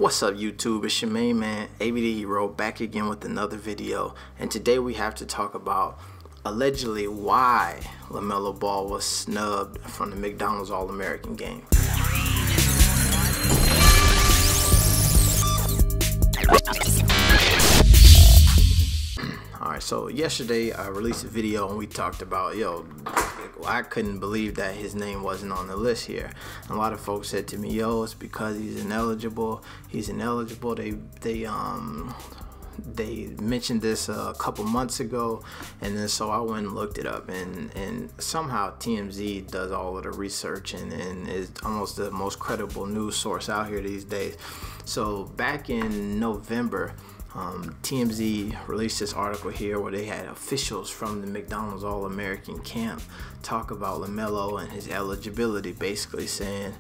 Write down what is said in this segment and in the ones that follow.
What's up YouTube, it's your main man, ABD Hero, back again with another video, and today we have to talk about allegedly why Lamelo Ball was snubbed from the McDonald's All-American game. Alright, so yesterday I released a video and we talked about, I couldn't believe that his name wasn't on the list here. And a lot of folks said to me, it's because he's ineligible. They mentioned this a couple months ago, and then so I went and looked it up, and somehow TMZ does all of the research and is almost the most credible news source out here these days. So back in November, TMZ released this article here where they had officials from the McDonald's All-American camp talk about Lamelo and his eligibility, basically saying,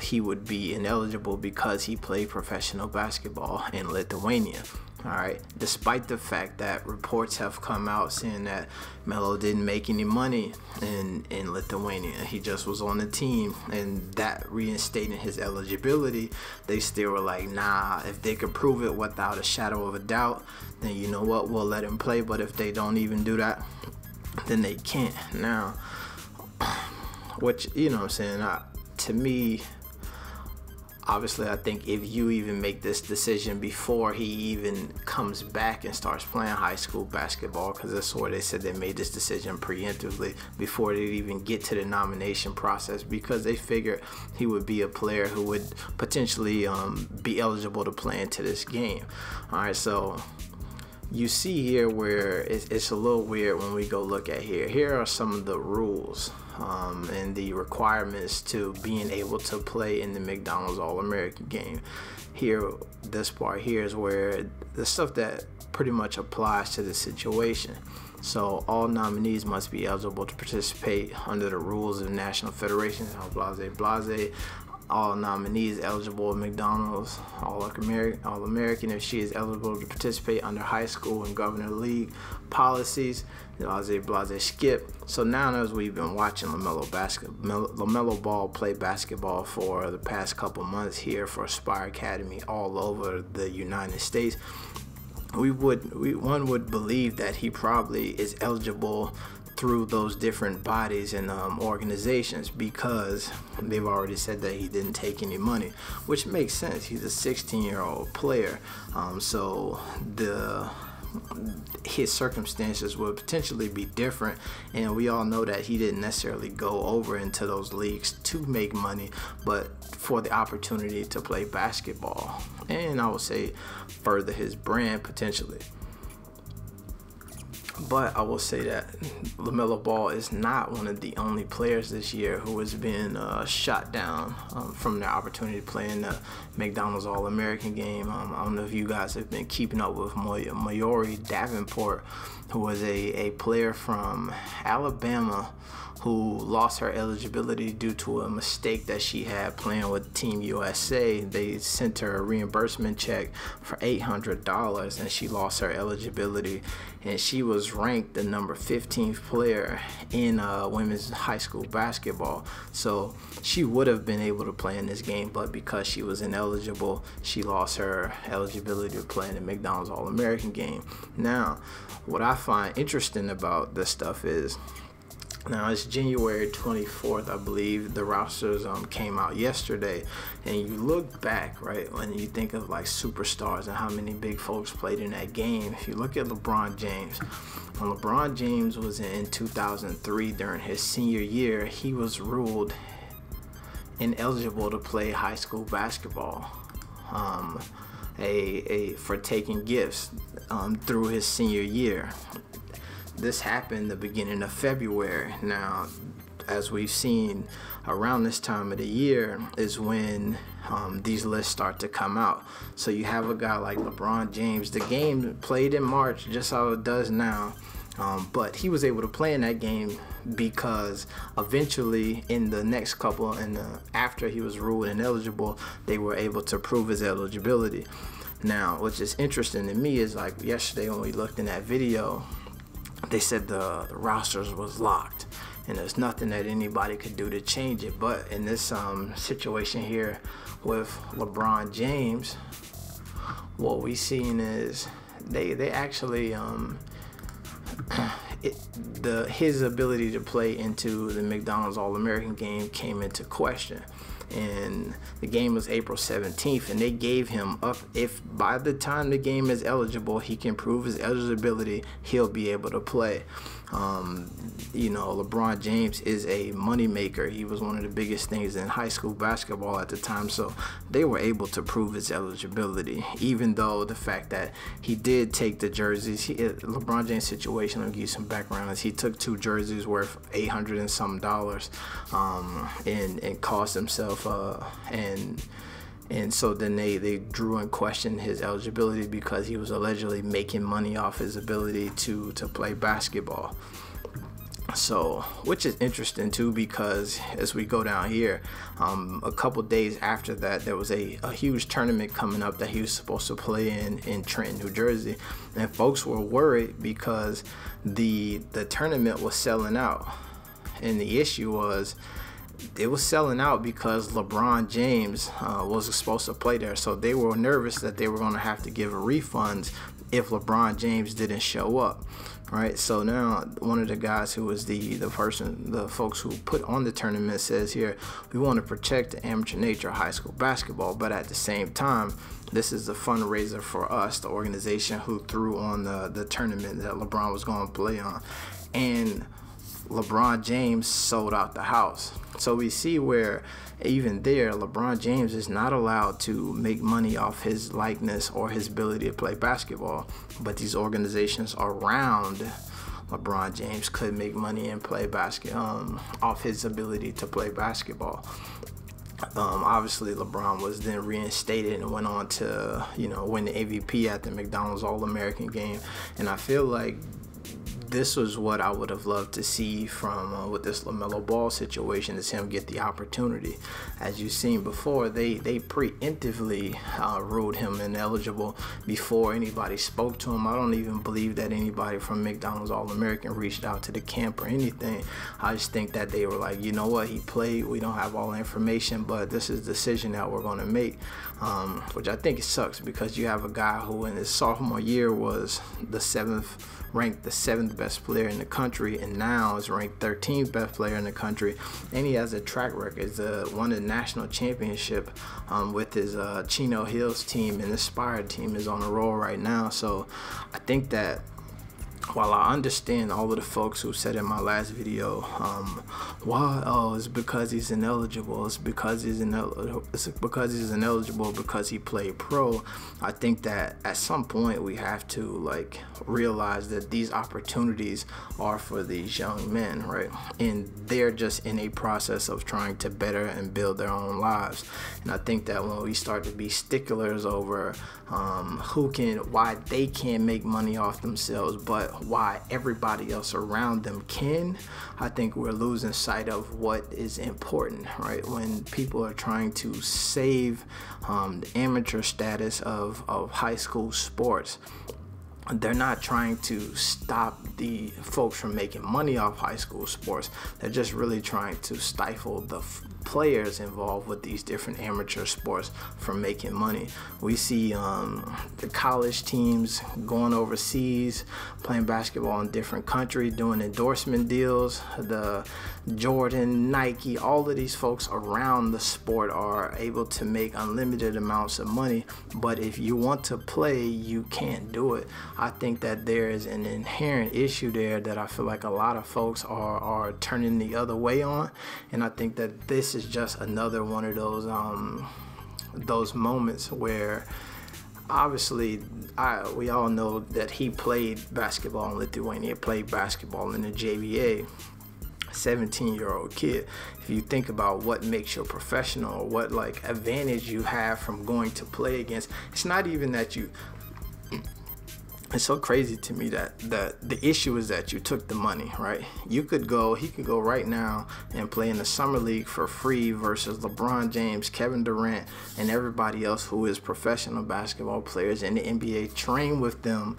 he would be ineligible because he played professional basketball in Lithuania. Alright, despite the fact that reports have come out saying that Melo didn't make any money in Lithuania, he just was on the team, and that reinstating his eligibility, they still were like, nah, if they could prove it without a shadow of a doubt, then you know what, we'll let him play. But if they don't even do that, then they can't. Now, which, what I'm saying, to me, obviously, I think if you even make this decision before he even comes back and starts playing high school basketball, because that's where they said they made this decision preemptively before they even get to the nomination process, because they figured he would be a player who would potentially be eligible to play into this game. All right, so you see here where it's a little weird when we go look at here. Here are some of the rules and the requirements to being able to play in the McDonald's All-American game. Here, this part here is where the stuff that pretty much applies to the situation. So all nominees must be eligible to participate under the rules of the National Federation, blase. All nominees eligible at McDonald's All-American if she is eligible to participate under high school and governor league policies, blase skip. So now, as we've been watching Lamelo Ball play basketball for the past couple months here for Aspire Academy all over the United States, one would believe that he probably is eligible through those different bodies and organizations, because they've already said that he didn't take any money, which makes sense. He's a 16-year-old player, so his circumstances would potentially be different, and we all know that he didn't necessarily go over into those leagues to make money, but for the opportunity to play basketball, and I would say further his brand potentially. But I will say that Lamelo Ball is not one of the only players this year who has been shot down from their opportunity to play in the McDonald's All-American game. I don't know if you guys have been keeping up with Mayori Davenport, who was a player from Alabama who lost her eligibility due to a mistake that she had playing with Team USA. They sent her a reimbursement check for $800 and she lost her eligibility, and she was ranked the number 15th player in women's high school basketball. So she would have been able to play in this game, but because she was ineligible, she lost her eligibility to play in the McDonald's All-American game. Now, what I find interesting about this stuff is, now it's January 24th, I believe. The rosters came out yesterday, and you look back, right, when you think of like superstars and how many big folks played in that game. If you look at LeBron James, when LeBron James was in 2003 during his senior year, he was ruled ineligible to play high school basketball for taking gifts through his senior year. This happened the beginning of February. Now, as we've seen around this time of the year is when these lists start to come out. So you have a guy like LeBron James. The game played in March, just how it does now, but he was able to play in that game because eventually in the next couple, after he was ruled ineligible, they were able to prove his eligibility. Now, which is interesting to me is, like, yesterday when we looked in that video, they said the rosters was locked, and there's nothing that anybody could do to change it. But in this situation here with LeBron James, what we seen is they actually his ability to play into the McDonald's All-American game came into question. And the game was April 17th, and they gave him up. If by the time the game is eligible, he can prove his eligibility, he'll be able to play. You know, LeBron James is a moneymaker. He was one of the biggest things in high school basketball at the time, so they were able to prove his eligibility, even though the fact that he did take the jerseys. LeBron James' situation, I'll give you some background, is he took 2 jerseys worth $800 and some dollars, and cost himself and so then they drew in question his eligibility because he was allegedly making money off his ability to play basketball. So, which is interesting too, because as we go down here, a couple days after that, there was a huge tournament coming up that he was supposed to play in Trenton, New Jersey, and folks were worried because the tournament was selling out, and the issue was, it was selling out because LeBron James was supposed to play there. So they were nervous that they were going to have to give refunds if LeBron James didn't show up. Right. So now one of the guys who was the folks who put on the tournament says here, we want to protect the amateur nature of high school basketball, but at the same time, this is a fundraiser for us, the organization who threw on the tournament that LeBron was going to play on. And LeBron James sold out the house. So we see where even there, LeBron James is not allowed to make money off his likeness or his ability to play basketball, but these organizations around LeBron James could make money and play off his ability to play basketball. Obviously, LeBron was then reinstated and went on to, win the MVP at the McDonald's All-American game. And I feel like this was what I would have loved to see from with this Lamelo Ball situation, is him get the opportunity. As you've seen before, they preemptively ruled him ineligible before anybody spoke to him. I don't even believe that anybody from McDonald's All-American reached out to the camp or anything. I just think that they were like, you know what, he played, we don't have all the information, but this is the decision that we're going to make, which I think it sucks, because you have a guy who in his sophomore year was ranked the 7th best player in the country, and now is ranked 13th best player in the country, and he has a track record. He's won the national championship with his Chino Hills team, and Inspired team is on a roll right now. So I think that while I understand all of the folks who said in my last video, why? Oh, it's because he's ineligible. It's because he's ineligible because he played pro. I think that at some point we have to realize that these opportunities are for these young men, right? And they're just in a process of trying to better and build their own lives. And I think that when we start to be sticklers over why they can't make money off themselves, but why everybody else around them can, I think we're losing sight of what is important, right? When people are trying to save the amateur status of high school sports, they're not trying to stop the folks from making money off high school sports. They're just really trying to stifle the players involved with these different amateur sports from making money. We see the college teams going overseas, playing basketball in different countries, doing endorsement deals. The Jordan, Nike, all of these folks around the sport are able to make unlimited amounts of money, but if you want to play, you can't do it. I think that there is an inherent issue there that I feel like a lot of folks are turning the other way on, and I think that this is just another one of those moments where obviously we all know that he played basketball in Lithuania, played basketball in the JVA. 17-year-old kid. If you think about what makes you a professional, or what advantage you have from going to play against, it's not even that it's so crazy to me that the issue is that you took the money, right? He could go right now and play in the summer league for free versus LeBron James, Kevin Durant, and everybody else who is professional basketball players in the NBA. Train with them.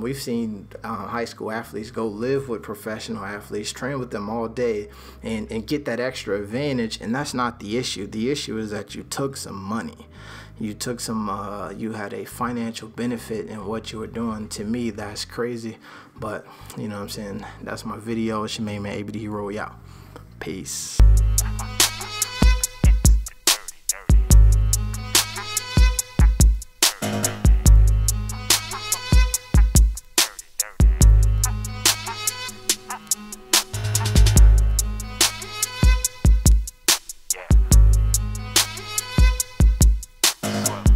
We've seen high school athletes go live with professional athletes, train with them all day, and get that extra advantage. And that's not the issue. The issue is that you took some money. You took some, you had a financial benefit in what you were doing. To me, that's crazy. But, you know what I'm saying? That's my video. It's your main man, ABD Hero. We out. Peace.